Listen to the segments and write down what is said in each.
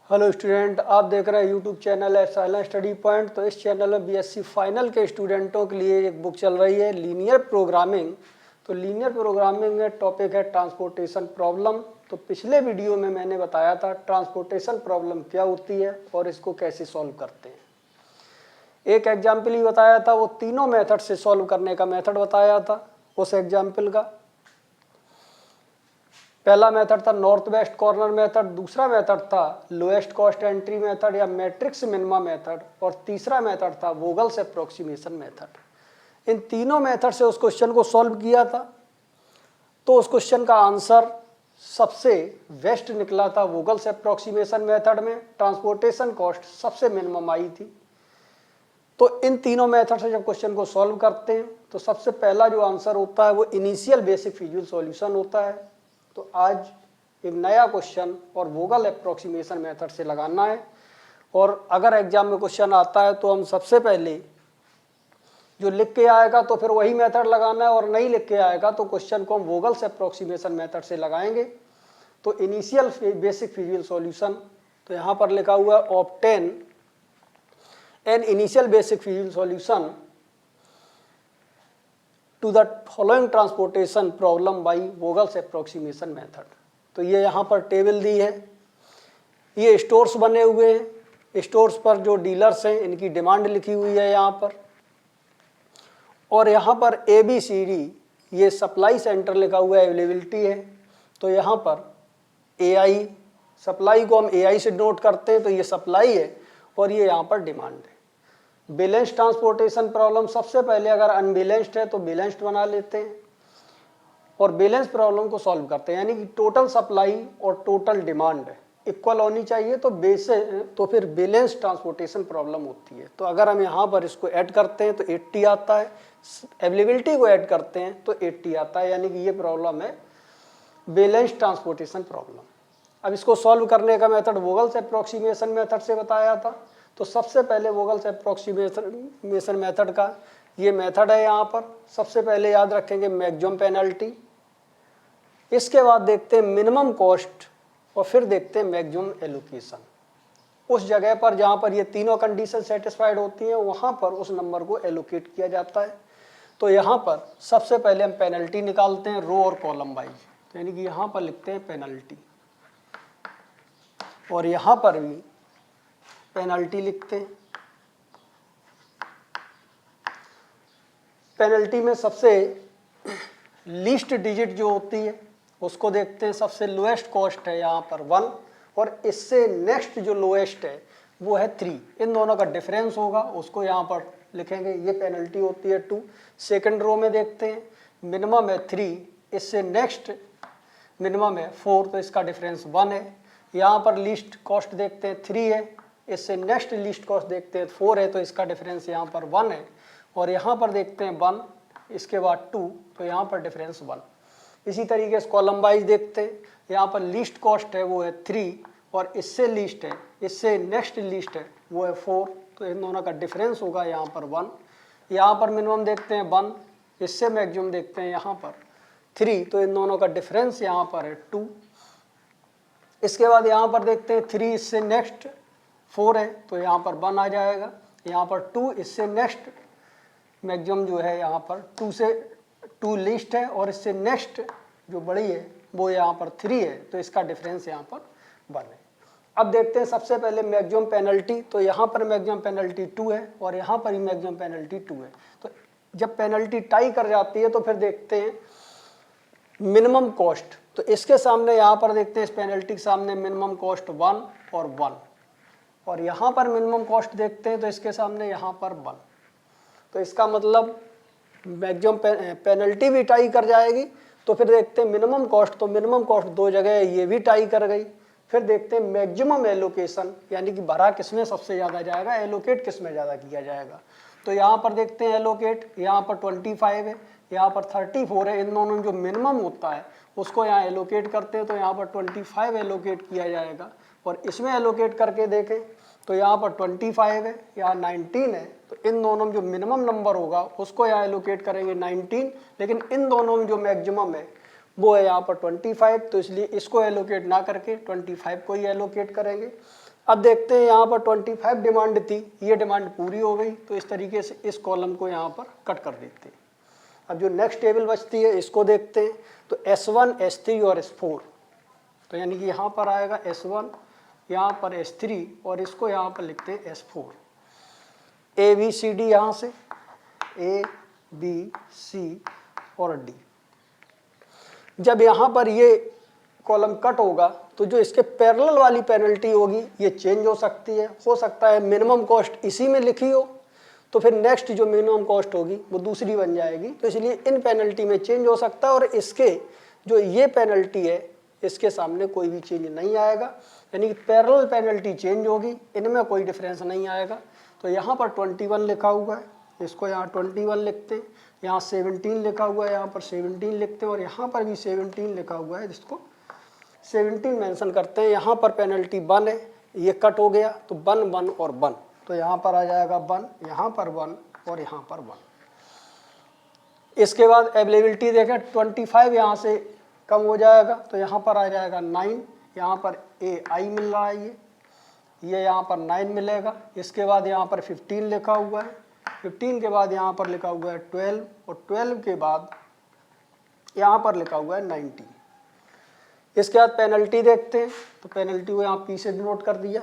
Hello student, आप देख रहे हैं यूट्यूब चैनल है साइलेंस स्टडी पॉइंट। तो इस चैनल में बीएससी फाइनल के स्टूडेंटों के लिए एक बुक चल रही है लीनियर प्रोग्रामिंग। तो लीनियर प्रोग्रामिंग में टॉपिक है ट्रांसपोर्टेशन प्रॉब्लम। तो पिछले वीडियो में मैंने बताया था ट्रांसपोर्टेशन प्रॉब्लम क्या होती है और इसको कैसे सॉल्व करते हैं। एक एग्जाम्पल ही बताया था, वो तीनों मेथड से सॉल्व करने का मेथड बताया था। उस एग्जाम्पल का पहला मेथड था नॉर्थ वेस्ट कॉर्नर मेथड, दूसरा मेथड था लोएस्ट कॉस्ट एंट्री मेथड या मैट्रिक्स मिनिमा मेथड, और तीसरा मेथड था वोगल्स अप्रोक्सीमेशन मेथड। इन तीनों मेथड से उस क्वेश्चन को सॉल्व किया था। तो उस क्वेश्चन का आंसर सबसे बेस्ट निकला था वोगल्स अप्रोक्सीमेशन मेथड में। ट्रांसपोर्टेशन कॉस्ट सबसे मिनिमम आई थी। तो इन तीनों मेथड से जब क्वेश्चन को सॉल्व करते हैं तो सबसे पहला जो आंसर होता है वो इनिशियल बेसिक फिजिकल सॉल्यूशन होता है। तो आज एक नया क्वेश्चन और वोगल अप्रोक्सीमेशन मेथड से लगाना है। और अगर एग्जाम में क्वेश्चन आता है तो हम सबसे पहले जो लिख के आएगा तो फिर वही मेथड लगाना है, और नहीं लिख के आएगा तो क्वेश्चन को हम वोगल्स अप्रोक्सीमेशन मेथड से लगाएंगे। तो इनिशियल बेसिक फिजिकल सॉल्यूशन, तो यहाँ पर लिखा हुआ है obtain an initial basic physical solution to the following transportation problem by Vogel's approximation method. तो ये यहाँ पर टेबल दी है, ये स्टोर्स बने हुए हैं। स्टोर्स पर जो डीलर्स हैं इनकी डिमांड लिखी हुई है यहाँ पर, और यहाँ पर ABCD ये सप्लाई सेंटर लिखा हुआ है, अवेलेबिलिटी है। तो यहाँ पर AI, सप्लाई को हम AI से नोट करते हैं तो ये सप्लाई है, और ये यहाँ पर डिमांड है। बैलेंस ट्रांसपोर्टेशन प्रॉब्लम, सबसे पहले अगर अनबैलेंस्ड है तो बैलेंस्ड बना लेते हैं और बैलेंस प्रॉब्लम को सॉल्व करते हैं। यानी कि टोटल सप्लाई और टोटल डिमांड इक्वल होनी चाहिए तो फिर बैलेंस ट्रांसपोर्टेशन प्रॉब्लम होती है। तो अगर हम यहाँ पर इसको ऐड करते हैं तो 80 आता है, अवेलेबिलिटी को ऐड करते हैं तो 80 आता है। यानी कि ये प्रॉब्लम है बैलेंस ट्रांसपोर्टेशन प्रॉब्लम। अब इसको सॉल्व करने का मेथड वोगल्स अप्रोक्सीमेशन मेथड से बताया था। तो सबसे पहले वोगल्स अप्रोक्सीमेशन मेथड का ये मेथड है। यहाँ पर सबसे पहले याद रखेंगे मैक्सिमम पेनल्टी, इसके बाद देखते हैं मिनिमम कॉस्ट, और फिर देखते हैं मैक्सिमम एलोकेशन। उस जगह पर जहाँ पर ये तीनों कंडीशन सेटिस्फाइड होती हैं वहाँ पर उस नंबर को एलोकेट किया जाता है। तो यहाँ पर सबसे पहले हम पेनल्टी निकालते हैं रो और कॉलम वाइज। तो यानी कि यहाँ पर लिखते हैं पेनल्टी, और यहाँ पर भी पेनल्टी लिखते हैं। पेनल्टी में सबसे लीस्ट डिजिट जो होती है उसको देखते हैं। सबसे लोएस्ट कॉस्ट है यहाँ पर 1, और इससे नेक्स्ट जो लोएस्ट है वो है 3। इन दोनों का डिफरेंस होगा, उसको यहाँ पर लिखेंगे। ये पेनल्टी होती है 2। सेकंड रो में देखते हैं मिनिमम है 3, इससे नेक्स्ट मिनिमम है 4, तो इसका डिफरेंस 1 है। यहाँ पर लीस्ट कॉस्ट देखते हैं 3 है, इससे नेक्स्ट लीस्ट कॉस्ट देखते हैं 4 है, तो इसका डिफरेंस यहाँ पर 1 है। और यहाँ पर देखते हैं 1, इसके बाद 2, तो यहाँ पर डिफरेंस 1। इसी तरीके से कॉलम वाइज देखते हैं। यहाँ पर लीस्ट कॉस्ट है वो है 3, और इससे लीस्ट है, इससे नेक्स्ट लीस्ट है वो है 4, तो इन दोनों का डिफरेंस होगा यहाँ पर 1। यहाँ पर मिनिमम देखते हैं 1, इससे मैक्सिमम देखते हैं यहाँ पर 3, तो इन दोनों का डिफरेंस यहाँ पर है 2। इसके बाद यहाँ पर देखते हैं 3, इससे नेक्स्ट 4 है, तो यहाँ पर 1 आ जाएगा। यहाँ पर 2, इससे नेक्स्ट मैक्सिमम जो है यहाँ पर 2 से 2 लीस्ट है, और इससे नेक्स्ट जो बड़ी है वो यहाँ पर 3 है, तो इसका डिफरेंस यहाँ पर 1 है। अब देखते हैं सबसे पहले मैक्सिमम पेनल्टी। तो यहाँ पर मैक्सिमम पेनल्टी 2 है, और यहाँ पर ही मैक्सिमम पेनल्टी 2 है। तो जब पेनल्टी टाई कर जाती है तो फिर देखते हैं मिनिमम कॉस्ट। तो इसके सामने यहाँ पर देखते हैं इस पेनल्टी के सामने मिनिमम कॉस्ट 1 और 1, और यहाँ पर मिनिमम कॉस्ट देखते हैं तो इसके सामने यहाँ पर 1। तो इसका मतलब मैक्सिमम पेनल्टी भी टाई कर जाएगी। तो फिर देखते हैं मिनिमम कॉस्ट, तो मिनिमम कॉस्ट 2 जगह है, ये भी टाई कर गई। फिर देखते हैं मैक्सिमम एलोकेशन, यानी कि भरा किसमें सबसे ज़्यादा जाएगा, एलोकेट किसमें ज़्यादा किया जाएगा। तो यहाँ पर देखते हैं एलोकेट, यहाँ पर 25 है, यहाँ पर 34 है। इन दोनों में जो मिनिमम होता है उसको यहाँ एलोकेट करते हैं, तो यहाँ पर 25 एलोकेट किया जाएगा। और इसमें एलोकेट करके देखें तो यहाँ पर 25 है, यहाँ 19 है। तो इन दोनों में जो मिनिमम नंबर होगा उसको यहाँ एलोकेट करेंगे 19, लेकिन इन दोनों में जो मैक्सिमम है वो है यहाँ पर 25, तो इसलिए इसको एलोकेट ना करके 25 को ही एलोकेट करेंगे। अब देखते हैं यहाँ पर 25 डिमांड थी, ये डिमांड पूरी हो गई, तो इस तरीके से इस कॉलम को यहाँ पर कट कर देते हैं। अब जो नेक्स्ट टेबल बचती है इसको देखते हैं, तो S1, S3 और S4, तो यानी कि यहाँ पर आएगा S1, यहाँ पर S3 और इसको यहाँ पर लिखते हैं S4। ABCD यहाँ से ABC और D। जब यहाँ पर ये कॉलम कट होगा तो जो इसके पैरेलल वाली पेनल्टी होगी ये चेंज हो सकती है, हो सकता है मिनिमम कॉस्ट इसी में लिखी हो तो फिर नेक्स्ट जो मिनिमम कॉस्ट होगी वो दूसरी बन जाएगी, तो इसलिए इन पेनल्टी में चेंज हो सकता है और इसके जो ये पेनल्टी है इसके सामने कोई भी चेंज नहीं आएगा, यानी कि पैरेलल पेनल्टी चेंज होगी, इनमें कोई डिफरेंस नहीं आएगा। तो यहाँ पर 21 लिखा हुआ है, इसको यहाँ 21 लिखते हैं, यहाँ 17 लिखा हुआ है, यहाँ पर 17 लिखते हैं और यहाँ पर भी 17 लिखा हुआ है जिसको 17 मेंशन करते हैं। यहाँ पर पेनल्टी 1 है, ये कट हो गया तो 1, 1 और 1, तो यहाँ पर आ जाएगा 1, यहाँ पर 1 और यहाँ पर 1। इसके बाद अवेलेबिलिटी देखें, 25 यहाँ से कम हो जाएगा तो यहाँ पर आ जाएगा 9, यहाँ पर AI मिल रहा है, ये यहाँ पर 9 मिलेगा। इसके बाद यहाँ पर 15 लिखा हुआ है, 15 के बाद यहाँ पर लिखा हुआ है 12 और 12 के बाद यहाँ पर लिखा हुआ है 19। इसके बाद पेनल्टी देखते हैं, तो पेनल्टी को यहाँ P से डिनोट कर दिया।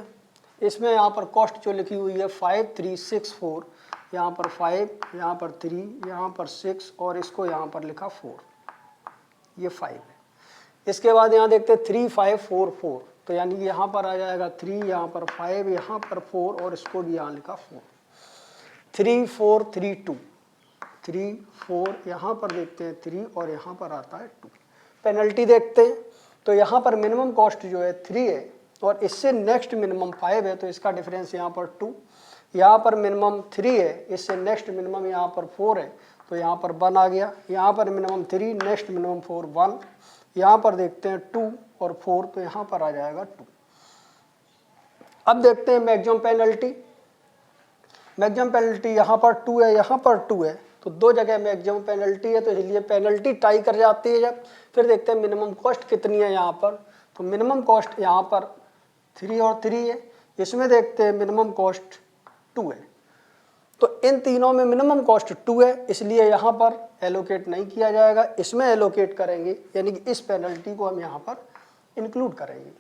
इसमें यहाँ पर कॉस्ट जो लिखी हुई है 5364, यहाँ पर 5, यहाँ पर 3, यहाँ पर 6 और इसको यहाँ पर लिखा 4, ये 5 है। इसके बाद यहाँ देखते हैं 3544, तो यानी कि यहाँ पर आ जाएगा 3, यहाँ पर 5, यहाँ पर 4 और इसको भी यहाँ लिखा 4, 3432, 3, 4, यहाँ पर देखते हैं 3 और यहाँ पर आता है 2। पेनल्टी देखते हैं, तो यहाँ पर मिनिमम कॉस्ट जो है 3 है और इससे नेक्स्ट मिनिमम 5 है, तो इसका डिफरेंस यहाँ पर 2। यहाँ पर मिनिमम 3 है, इससे नेक्स्ट मिनिमम यहाँ पर 4 है, तो यहाँ पर 1 आ गया। यहाँ पर मिनिमम 3, नेक्स्ट मिनिमम 4, 1। यहाँ पर देखते हैं 2 और 4, तो यहाँ पर आ जाएगा 2। अब देखते हैं मैक्सिमम पेनल्टी। मैक्सिमम पेनल्टी यहाँ पर 2 है, यहाँ पर 2 है, तो दो जगह मैक्सिमम पेनल्टी है, तो इसलिए पेनल्टी टाई कर जाती है। जब फिर देखते हैं मिनिमम कॉस्ट कितनी है यहाँ पर, तो मिनिमम कॉस्ट यहाँ पर 3 और 3 है, इसमें देखते हैं मिनिमम कॉस्ट 2 है, तो इन तीनों में मिनिमम कॉस्ट 2 है, इसलिए यहाँ पर एलोकेट नहीं किया जाएगा, इसमें एलोकेट करेंगे, यानी कि इस पेनल्टी को हम यहाँ पर इंक्लूड करेंगे।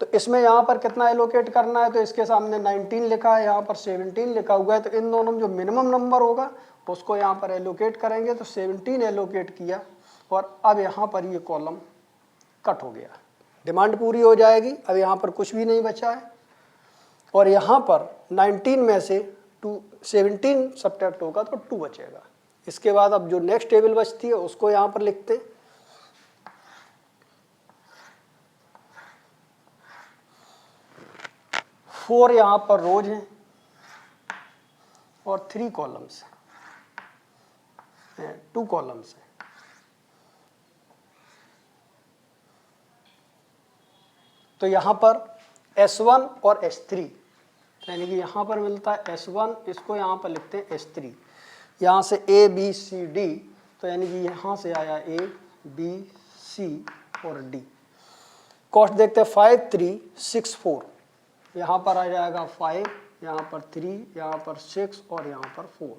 तो इसमें यहाँ पर कितना एलोकेट करना है, तो इसके सामने 19 लिखा है, यहाँ पर 17 लिखा हुआ है, तो इन दोनों में जो मिनिमम नंबर होगा उसको यहाँ पर एलोकेट करेंगे, तो 17 एलोकेट किया और अब यहाँ पर ये कॉलम कट हो गया, डिमांड पूरी हो जाएगी। अब यहाँ पर कुछ भी नहीं बचा है और यहाँ पर 19 में से 17 सब्ट्रैक्ट होगा तो 2 बचेगा। इसके बाद अब जो नेक्स्ट टेबल बचती है उसको यहाँ पर लिखते हैं। फोर यहाँ पर रोज हैं और 3 कॉलम्स हैं, 2 कॉलम्स हैं। तो यहाँ पर S1 और S3, यानी कि यहाँ पर मिलता है S1, इसको यहाँ पर लिखते हैं S3। यहाँ से A B C D, तो यानी कि यहाँ से आया A B C और D। कॉस्ट देखते हैं 5364, यहाँ पर आ जाएगा 5, यहाँ पर 3, यहाँ पर 6 और यहाँ पर 4।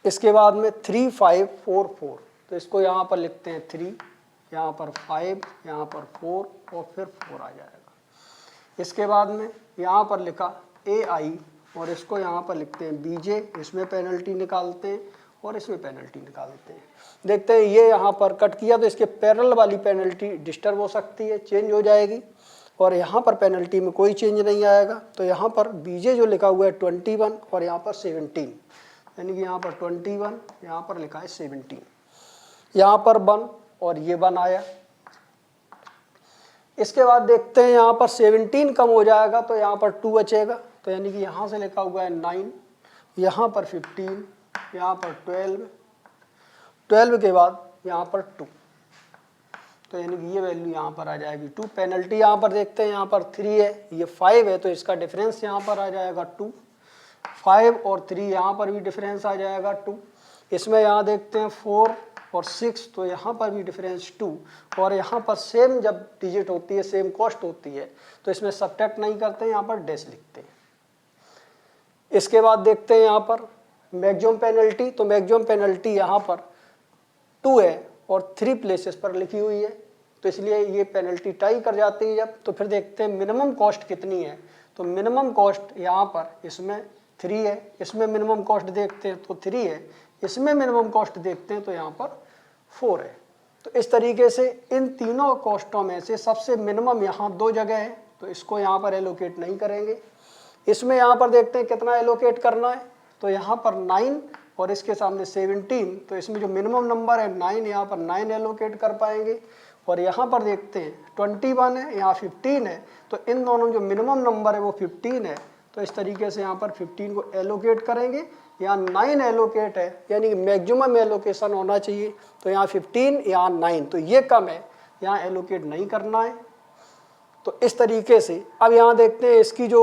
इसके बाद में 3544, तो इसको यहाँ पर लिखते हैं 3, यहाँ पर 5, यहाँ पर 4 और फिर 4 आ जाएगा। इसके बाद में यहाँ पर लिखा AI और इसको यहाँ पर लिखते हैं BJ, इसमें पेनल्टी निकालते हैं और इसमें पेनल्टी निकालते हैं। देखते हैं ये यहाँ पर कट किया तो इसके पैरेलल वाली पेनल्टी डिस्टर्ब हो सकती है, चेंज हो जाएगी और यहाँ पर पेनल्टी में कोई चेंज नहीं आएगा। तो यहाँ पर BJ जो लिखा हुआ है 21 और यहाँ पर 17, यानी कि यहाँ पर 21, यहाँ पर लिखा है 17, यहाँ पर 1 और ये 1 आया। इसके बाद देखते हैं यहाँ पर 17 कम हो जाएगा तो यहाँ पर 2 बचेगा, तो यानी कि यहाँ से लिखा हुआ है 9, यहाँ पर 15, यहाँ पर 12 के बाद यहाँ पर 2, तो यानी कि ये वैल्यू यहाँ पर आ जाएगी 2। पेनल्टी यहाँ पर देखते हैं, यहाँ पर 3 है, ये 5 है, तो इसका डिफरेंस यहाँ पर आ जाएगा 2। 5 और 3 यहाँ पर भी डिफरेंस आ जाएगा 2। इसमें यहाँ देखते हैं 4 और 6, तो यहाँ पर भी डिफरेंस 2, और यहाँ पर सेम जब डिजिट होती है, सेम कॉस्ट होती है, तो इसमें सब्ट्रैक्ट नहीं करते, यहाँ पर डैश लिखते हैं। इसके बाद देखते हैं यहाँ पर मैक्सिमम पेनल्टी। तो मैक्सिमम पेनल्टी यहाँ पर 2 है और 3 प्लेसेस पर लिखी हुई है, तो इसलिए ये पेनल्टी टाई कर जाती है जब। तो फिर देखते हैं मिनिमम कॉस्ट कितनी है। तो मिनिमम कॉस्ट यहाँ पर इसमें 3 है, इसमें मिनिमम कॉस्ट देखते हैं तो 3 है, इसमें मिनिमम कॉस्ट देखते हैं तो यहाँ पर 4 है। तो इस तरीके से इन तीनों कॉस्टों में से सबसे मिनिमम यहाँ 2 जगह है, तो इसको यहाँ पर एलोकेट नहीं करेंगे। इसमें यहाँ पर देखते हैं कितना एलोकेट करना है। तो यहाँ पर 9 और इसके सामने 17, तो इसमें जो मिनिमम नंबर है 9, यहाँ पर 9 एलोकेट कर पाएंगे। और यहाँ पर देखते हैं 21 है, यहाँ 15 है, तो इन दोनों जो मिनिमम नंबर है वो 15 है, तो इस तरीके से यहाँ पर 15 को एलोकेट करेंगे। यहाँ 9 एलोकेट है, यानी कि मैक्सिमम एलोकेशन होना चाहिए, तो यहाँ 15, यहाँ 9, तो ये कम है, यहाँ एलोकेट नहीं करना है। तो इस तरीके से अब यहाँ देखते हैं इसकी जो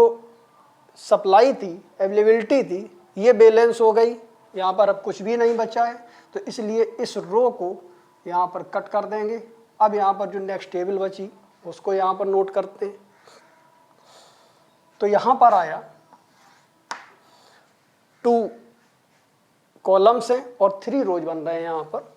सप्लाई थी, अवेलेबिलिटी थी, ये बैलेंस हो गई, यहाँ पर अब कुछ भी नहीं बचा है, तो इसलिए इस रो को यहाँ पर कट कर देंगे। अब यहाँ पर जो नेक्स्ट टेबल बची उसको यहाँ पर नोट करते हैं। तो यहाँ पर आया 2 कॉलम्स हैं और 3 रोज बन रहे हैं यहाँ पर।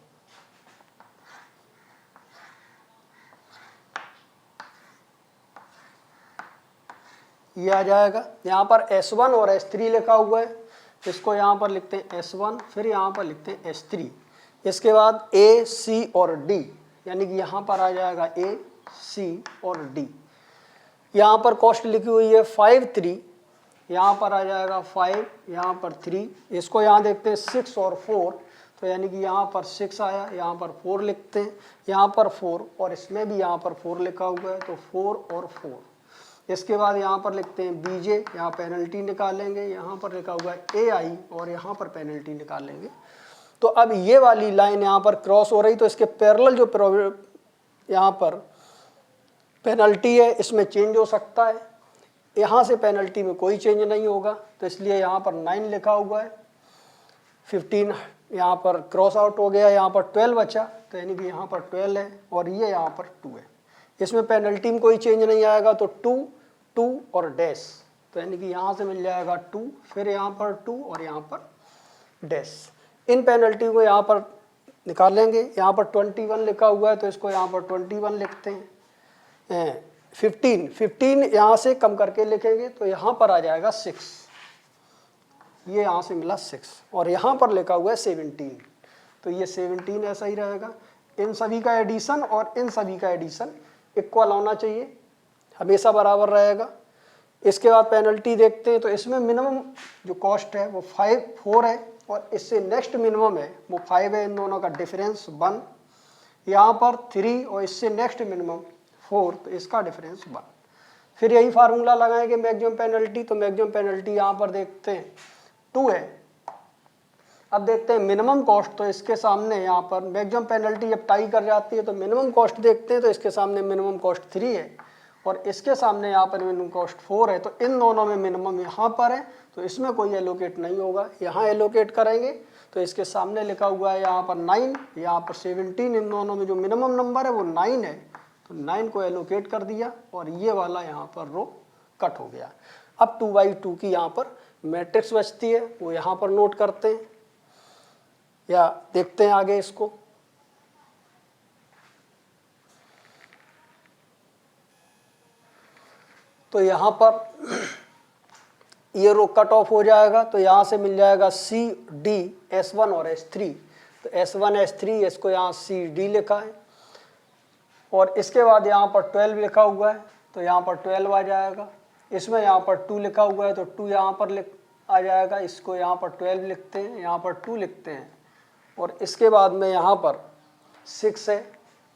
ये आ जाएगा, यहाँ पर S1 और S3 लिखा हुआ है, इसको यहाँ पर लिखते हैं S1, फिर यहाँ पर लिखते हैं S3। इसके बाद A, C और D, यानी कि यहाँ पर आ जाएगा A, C और D। यहाँ पर कॉस्ट लिखी हुई है 5, 3, यहाँ पर आ जाएगा 5, यहाँ पर 3, इसको यहाँ देखते हैं 6 और 4, तो यानी कि यहाँ पर 6 आया, यहाँ पर 4 लिखते हैं, यहाँ पर 4 और इसमें भी यहाँ पर 4 लिखा हुआ है, तो 4 और 4। इसके बाद यहाँ पर लिखते हैं BJ, यहाँ पेनल्टी निकालेंगे, यहाँ पर लिखा हुआ है AI और यहाँ पर पेनल्टी निकालेंगे। तो अब ये वाली लाइन यहाँ पर क्रॉस हो रही, तो इसके पैरेलल जो यहाँ पर पेनल्टी है इसमें चेंज हो सकता है, यहाँ से पेनल्टी में कोई चेंज नहीं होगा, तो इसलिए यहाँ पर 9 लिखा हुआ है, 15 यहाँ पर क्रॉस आउट हो गया, यहाँ पर 12 बचा, तो यानी कि यहाँ पर 12 है और ये यहाँ पर 2 है। इसमें पेनल्टी में कोई चेंज नहीं आएगा, तो 2, 2 और डैश, तो यानी कि यहाँ से मिल जाएगा 2, फिर यहाँ पर 2 और यहाँ पर डैश। इन पेनल्टी को यहाँ पर निकालेंगे, यहाँ पर 21 लिखा हुआ है, तो इसको यहाँ पर 21 लिखते हैं। 15 यहाँ से कम करके लिखेंगे, तो यहाँ पर आ जाएगा 6, ये यहाँ से मिला 6, और यहाँ पर लिखा हुआ है 17, तो ये 17 ऐसा ही रहेगा। इन सभी का एडिशन और इन सभी का एडिशन इक्वल होना चाहिए, हमेशा बराबर रहेगा। इसके बाद पेनल्टी देखते हैं, तो इसमें मिनिमम जो कॉस्ट है वो 4 है और इससे नेक्स्ट मिनिमम है वो 5 है, इन दोनों का डिफरेंस 1। यहाँ पर 3 और इससे नेक्स्ट मिनिमम 4, तो इसका डिफरेंस 1। फिर यही फार्मूला लगाएंगे मैक्सिमम पेनल्टी, तो मैक्सिमम पेनल्टी यहाँ पर देखते हैं 2 है। अब देखते हैं मिनिमम कॉस्ट, तो इसके सामने यहाँ पर मैक्सिमम पेनल्टी जब टाई कर जाती है तो मिनिमम कॉस्ट देखते हैं, तो इसके सामने मिनिमम कॉस्ट 3 है और इसके सामने यहाँ पर मिनिमम कॉस्ट 4 है, तो इन दोनों में मिनिमम यहाँ पर है, तो इसमें कोई एलोकेट नहीं होगा, यहाँ एलोकेट करेंगे। तो इसके सामने लिखा हुआ है यहाँ पर 9, यहाँ पर 17, इन दोनों में जो मिनिमम नंबर है वो 9 है, तो 9 को एलोकेट कर दिया और ये वाला यहाँ पर रो कट हो गया। अब 2/2 की यहाँ पर मैट्रिक्स बचती है, वो यहाँ पर नोट करते हैं या देखते हैं आगे इसको। तो यहाँ पर ये रो कट ऑफ हो जाएगा, तो यहाँ से मिल जाएगा C, D, S1 और S3, तो S1 S3 इसको यहाँ C D लिखा है और इसके बाद यहाँ पर 12 लिखा हुआ है, तो यहाँ पर 12 आ जाएगा। इसमें यहाँ पर 2 लिखा हुआ है, तो 2 यहाँ पर आ जाएगा, इसको यहाँ पर 12 लिखते हैं, यहाँ पर 2 लिखते हैं और इसके बाद में यहाँ पर 6 है,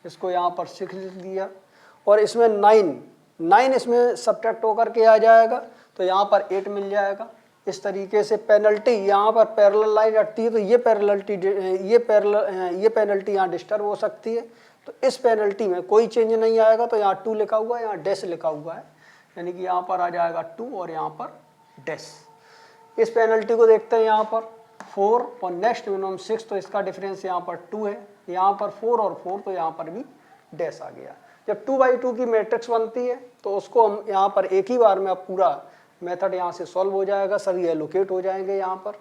इसको यहाँ पर 6 लिख दिया और इसमें 9 इसमें सब्ट्रैक्ट होकर के आ जाएगा, तो यहाँ पर 8 मिल जाएगा। इस तरीके से पेनल्टी यहाँ पर पैरेलल लाइन हटती है, तो ये पेनल्टी यहाँ डिस्टर्ब हो सकती है, तो इस पेनल्टी में कोई चेंज नहीं आएगा, तो यहाँ 2 लिखा हुआ है, यहाँ डैश लिखा हुआ है, यानी कि यहाँ पर आ जाएगा 2 और यहाँ पर डैश। इस पेनल्टी को देखते हैं यहाँ पर 4 और नेक्स्ट मिनिमम 6, तो इसका डिफरेंस यहाँ पर 2 है, यहाँ पर 4 और 4 तो यहाँ पर भी डैश आ गया। जब 2/2 की मैट्रिक्स बनती है तो उसको हम यहाँ पर एक ही बार में अब पूरा मेथड यहाँ से सॉल्व हो जाएगा, सभी एलोकेट हो जाएंगे। यहाँ पर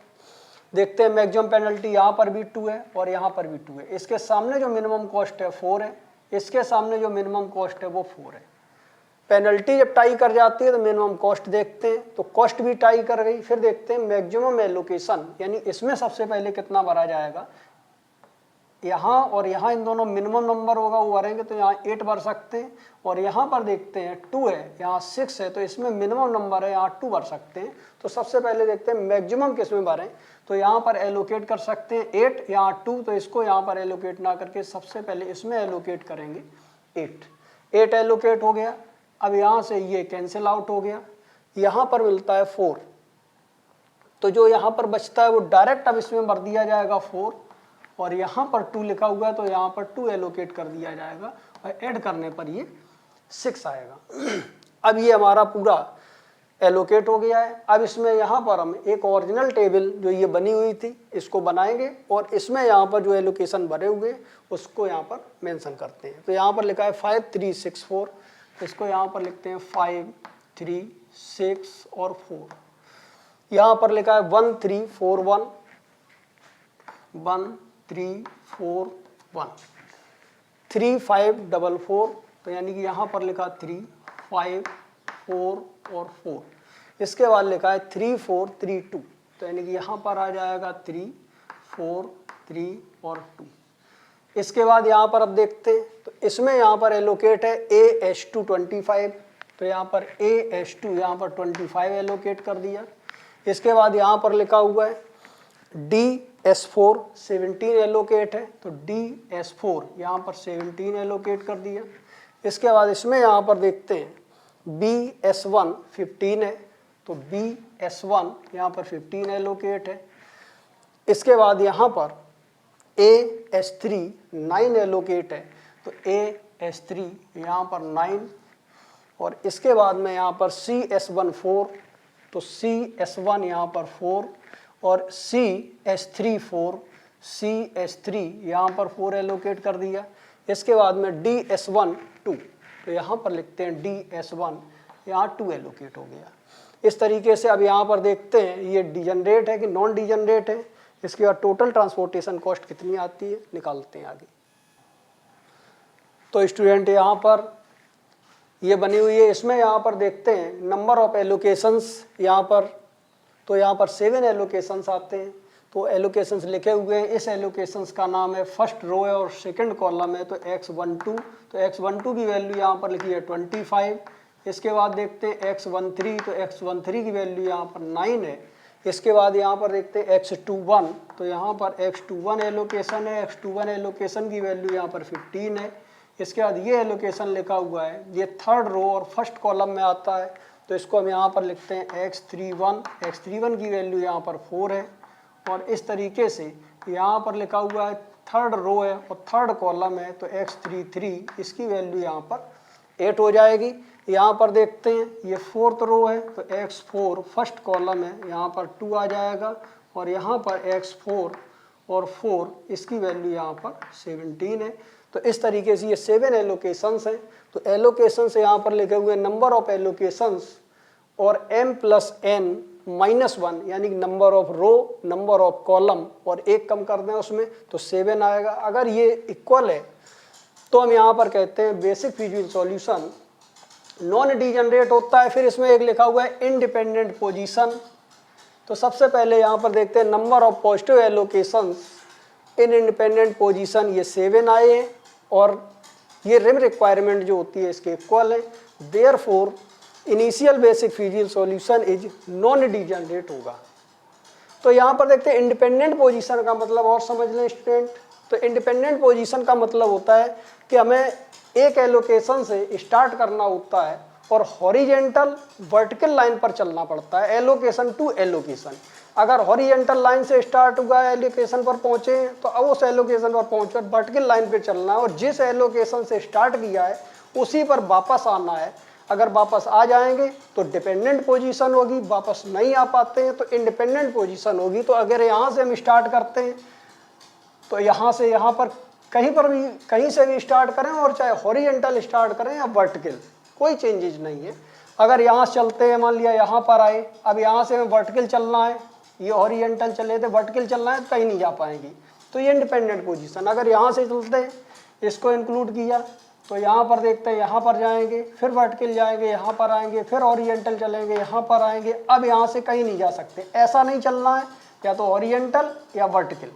देखते हैं मैक्सिमम पेनल्टी यहाँ पर भी 2 है और यहाँ पर भी 2 है। इसके सामने जो मिनिमम कॉस्ट है 4 है, इसके सामने जो मिनिमम कॉस्ट है वो 4 है। पेनल्टी जब टाई कर जाती है तो मिनिमम कॉस्ट देखते हैं, तो कॉस्ट भी टाई कर गई। फिर देखते हैं मैक्सिमम एलोकेशन, यानी इसमें सबसे पहले कितना भरा जाएगा। यहाँ और यहाँ इन दोनों मिनिमम नंबर होगा वो भरेंगे, तो यहाँ 8 भर सकते हैं। और यहाँ पर देखते हैं 2 है, यहाँ 6 है, तो इसमें मिनिमम नंबर है, यहाँ 2 भर सकते हैं। तो सबसे पहले देखते हैं मैक्सिमम किस में भरें, तो यहाँ पर एलोकेट कर सकते हैं 8, यहाँ 2, तो इसको यहाँ पर एलोकेट ना करके सबसे पहले इसमें एलोकेट करेंगे 8 एलोकेट हो गया। अब यहाँ से ये कैंसिल आउट हो गया, यहाँ पर मिलता है 4, तो जो यहाँ पर बचता है वो डायरेक्ट अब इसमें भर दिया जाएगा 4, और यहाँ पर 2 लिखा हुआ है तो यहाँ पर 2 एलोकेट कर दिया जाएगा और ऐड करने पर ये 6 आएगा। अब ये हमारा पूरा एलोकेट हो गया है। अब इसमें यहाँ पर हम एक ओरिजिनल टेबल जो ये बनी हुई थी इसको बनाएंगे और इसमें यहाँ पर जो एलोकेशन भरे हुए उसको यहाँ पर मेंशन करते हैं। तो यहाँ पर लिखा है 5 3 6 4, इसको यहाँ पर लिखते हैं 5 3 6 और 4। यहाँ पर लिखा है 1 3 4 1 1 3 4 1 3 5 4 4, तो यानी कि यहाँ पर लिखा 3 5 4 और 4। इसके बाद लिखा है 3 4 3 2, तो यानी कि यहाँ पर आ जाएगा 3 4 3 और 2। इसके बाद यहाँ पर अब देखते हैं, तो इसमें यहाँ पर एलोकेट है AS2 25, तो यहाँ पर AS2 यहाँ पर 25 एलोकेट कर दिया। इसके बाद यहाँ पर लिखा हुआ है DS4 17 एलोकेट है, तो DS4 यहाँ पर 17 एलोकेट कर दिया। इसके बाद इसमें यहाँ पर देखते हैं BS1 15 है, तो BS1 यहाँ पर 15 एलोकेट है। इसके बाद यहाँ पर AS3 9 एलोकेट है, तो AS3 यहाँ पर 9, और इसके बाद में यहाँ पर CS1 4, तो CS1 यहाँ पर 4, और CS3 4, CS3 यहाँ पर 4 एलोकेट कर दिया। इसके बाद में DS1 2, तो यहाँ पर लिखते हैं DS1 यहाँ 2 एलोकेट हो गया। इस तरीके से अब यहाँ पर देखते हैं ये डिजनरेट है कि नॉन डिजनरेट है। इसके बाद टोटल ट्रांसपोर्टेशन कॉस्ट कितनी आती है निकालते हैं आगे। तो स्टूडेंट यहाँ पर ये बनी हुई है, इसमें यहाँ पर देखते हैं नंबर ऑफ एलोकेशंस यहाँ पर, तो यहाँ पर 7 एलोकेशंस आते हैं। तो एलोकेशंस लिखे हुए हैं, इस एलोकेशंस का नाम है फर्स्ट रो है और सेकंड कॉलम है, तो X12, तो X12 की वैल्यू यहाँ पर लिखी है 25। इसके बाद देखते हैं X13, तो X13 की वैल्यू यहाँ पर 9 है। इसके बाद यहाँ पर देखते हैं X21, तो यहाँ पर X21 एलोकेशन है, X21 एलोकेशन की वैल्यू यहाँ पर 15 है। इसके बाद ये एलोकेशन लिखा हुआ है, ये थर्ड रो और फर्स्ट कॉलम में आता है, तो इसको हम यहाँ पर लिखते हैं X31 की वैल्यू यहाँ पर 4 है। और इस तरीके से यहाँ पर लिखा हुआ है थर्ड रो है और थर्ड कॉलम है, तो X33 इसकी वैल्यू यहाँ पर 8 हो जाएगी। यहाँ पर देखते हैं ये फोर्थ रो है, तो X4 फर्स्ट कॉलम है, यहाँ पर 2 आ जाएगा, और यहाँ पर X4 और 4 इसकी वैल्यू यहाँ पर 17 है। तो इस तरीके से ये 7 एलोकेशंस हैं। तो एलोकेशंस यहाँ पर लिखे हुए नंबर ऑफ एलोकेशंस और m+n-1 यानी number of row, number of column, और एक कम कर दें उसमें तो 7 आएगा। अगर ये इक्वल है तो हम यहाँ पर कहते हैं basic physical solution non degenerate होता है। फिर इसमें एक लिखा हुआ है इंडिपेंडेंट पोजीशन। तो सबसे पहले यहाँ पर देखते हैं number of positive allocations in independent position, ये 7 आए हैं, और ये रिम रिक्वायरमेंट जो होती है इसके इक्वल है। Therefore initial basic physical solution is non degenerate होगा। तो यहाँ पर देखते हैं इंडिपेंडेंट पोजीशन का मतलब और समझ लें स्टूडेंट। तो इंडिपेंडेंट पोजीशन का मतलब होता है कि हमें एक एलोकेशन से स्टार्ट करना होता है और हॉरिजेंटल वर्टिकल लाइन पर चलना पड़ता है एलोकेशन टू एलोकेशन। अगर हॉरिजेंटल लाइन से स्टार्ट हुआ है एलोकेशन पर पहुंचे तो अब उस एलोकेशन पर पहुंचकर वर्टिकल लाइन पे चलना है, और जिस एलोकेशन से स्टार्ट किया है उसी पर वापस आना है। अगर वापस आ जाएंगे तो डिपेंडेंट पोजीशन होगी, वापस नहीं आ पाते हैं तो इंडिपेंडेंट पोजीशन होगी। तो अगर यहाँ से हम स्टार्ट करते हैं तो यहाँ से यहाँ पर कहीं से भी स्टार्ट करें, और चाहे हॉरिजेंटल स्टार्ट करें या वर्टिकल, कोई चेंजेज नहीं है। अगर यहाँ से चलते हैं, मान लिया यहाँ पर आए, अब यहाँ से हमें वर्टिकल चलना है, ये हॉरिजेंटल चले थे, वर्टिकल चलना है तो कहीं नहीं जा पाएंगी, तो ये इंडिपेंडेंट पोजीशन। अगर यहाँ से चलते हैं, इसको इंक्लूड किया तो यहाँ पर देखते हैं, यहाँ पर जाएंगे, फिर वर्टिकल जाएंगे, यहाँ पर आएंगे, फिर हॉरिजेंटल चलेंगे, यहाँ पर आएंगे, अब यहाँ से कहीं नहीं जा सकते। ऐसा नहीं चलना है, या तो हॉरिजेंटल या वर्टिकल।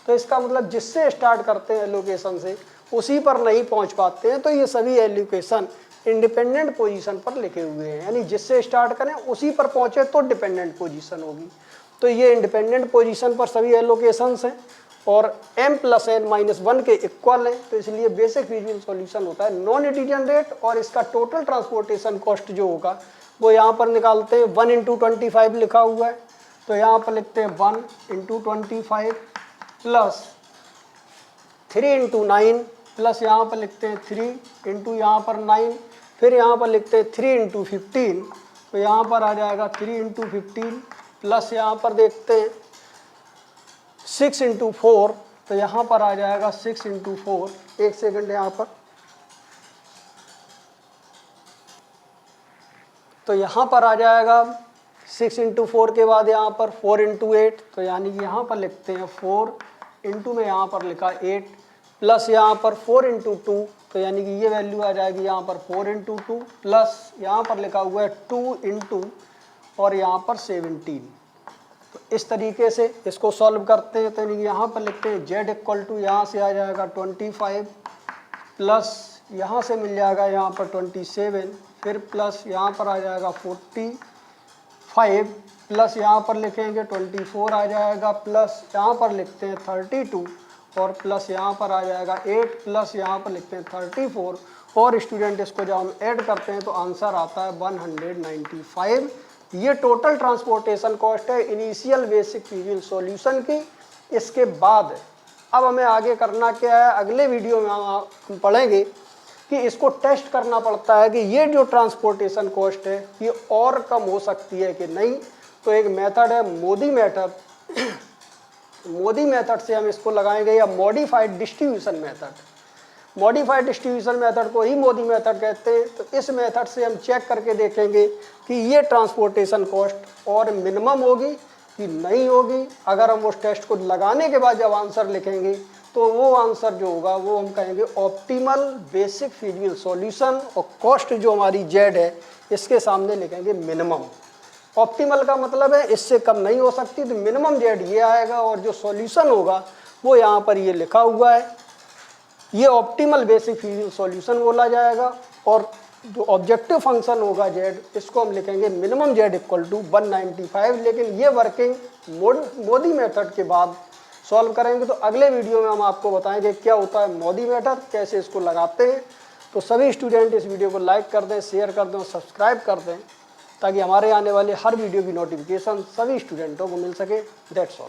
तो इसका मतलब जिससे स्टार्ट करते हैं एलोकेशन से उसी पर नहीं पहुँच पाते हैं। तो ये सभी एलोकेशन इंडिपेंडेंट पोजीशन पर लिखे हुए हैं, यानी जिससे स्टार्ट करें उसी पर पहुँचे तो डिपेंडेंट पोजीशन होगी। तो ये इंडिपेंडेंट पोजीशन पर सभी एलोकेशंस हैं और m+n-1 के इक्वल है, तो इसलिए बेसिक फिजिकल सॉल्यूशन होता है नॉन डिजेनरेट। और इसका टोटल ट्रांसपोर्टेशन कॉस्ट जो होगा वो यहाँ पर निकालते हैं, 1 × 25 लिखा हुआ है, तो यहाँ पर लिखते हैं 1 × 25 प्लस 3 × 9 प्लस यहाँ पर लिखते हैं 3 × यहाँ पर 9, फिर यहाँ पर लिखते हैं 3 × 15, तो यहाँ पर आ जाएगा 3 × 15 प्लस यहाँ पर देखते हैं 6 × 4, तो यहाँ पर आ जाएगा 6 × 4। एक सेकंड यहाँ पर, तो यहाँ पर आ जाएगा 6 × 4 के बाद यहाँ पर 4 × 8, तो यानी कि यहाँ पर लिखते हैं 4 × में यहाँ पर लिखा 8 प्लस यहाँ पर 4 × 2, तो यानी कि ये वैल्यू आ जाएगी यहाँ पर 4 × 2 प्लस यहाँ पर लिखा हुआ है 2 × और यहाँ पर 17। तो इस तरीके से इसको सॉल्व करते हैं, तो यानी यहाँ पर लिखते हैं z = यहाँ से आ जाएगा 25 प्लस यहाँ से मिल जाएगा यहाँ पर 27, फिर प्लस यहाँ पर आ जाएगा 45 प्लस यहाँ पर लिखेंगे 24 आ जाएगा, प्लस यहाँ पर लिखते हैं 32 और प्लस यहाँ पर आ जाएगा 8 प्लस यहाँ पर लिखते हैं 34। और स्टूडेंट इसको जब हम ऐड करते हैं तो आंसर आता है 195। ये टोटल ट्रांसपोर्टेशन कॉस्ट है इनिशियल बेसिक फिजिकल सॉल्यूशन की। इसके बाद अब हमें आगे करना क्या है, अगले वीडियो में हम पढ़ेंगे कि इसको टेस्ट करना पड़ता है कि ये जो ट्रांसपोर्टेशन कॉस्ट है ये और कम हो सकती है कि नहीं। तो एक मेथड है मोदी मेथड, मोदी मेथड से हम इसको लगाएंगे, या modified distribution method. Modified distribution method को ही मोदी मेथड कहते हैं। तो इस मेथड से हम चेक करके देखेंगे कि ये ट्रांसपोर्टेशन कॉस्ट और मिनिमम होगी कि नहीं होगी। अगर हम उस टेस्ट को लगाने के बाद जब आंसर लिखेंगे तो वो आंसर जो होगा वो हम कहेंगे ऑप्टिमल बेसिक फिजिकल सॉल्यूशन, और कॉस्ट जो हमारी जेड है इसके सामने लिखेंगे मिनिमम। ऑप्टिमल का मतलब है इससे कम नहीं हो सकती, तो मिनिमम जेड ये आएगा, और जो सॉल्यूशन होगा वो यहाँ पर ये लिखा हुआ है, ये ऑप्टिमल बेसिक फिजिकल सॉल्यूशन बोला जाएगा। और जो ऑब्जेक्टिव फंक्शन होगा जेड, इसको हम लिखेंगे मिनिमम जेड = 195। लेकिन ये वर्किंग मोदी मेथड के बाद सॉल्व करेंगे। तो अगले वीडियो में हम आपको बताएंगे क्या होता है मोदी मेथड, कैसे इसको लगाते हैं। तो सभी स्टूडेंट इस वीडियो को लाइक कर दें, शेयर कर दें और सब्सक्राइब कर दें, ताकि हमारे आने वाले हर वीडियो की नोटिफिकेशन सभी स्टूडेंटों को मिल सके। That's all.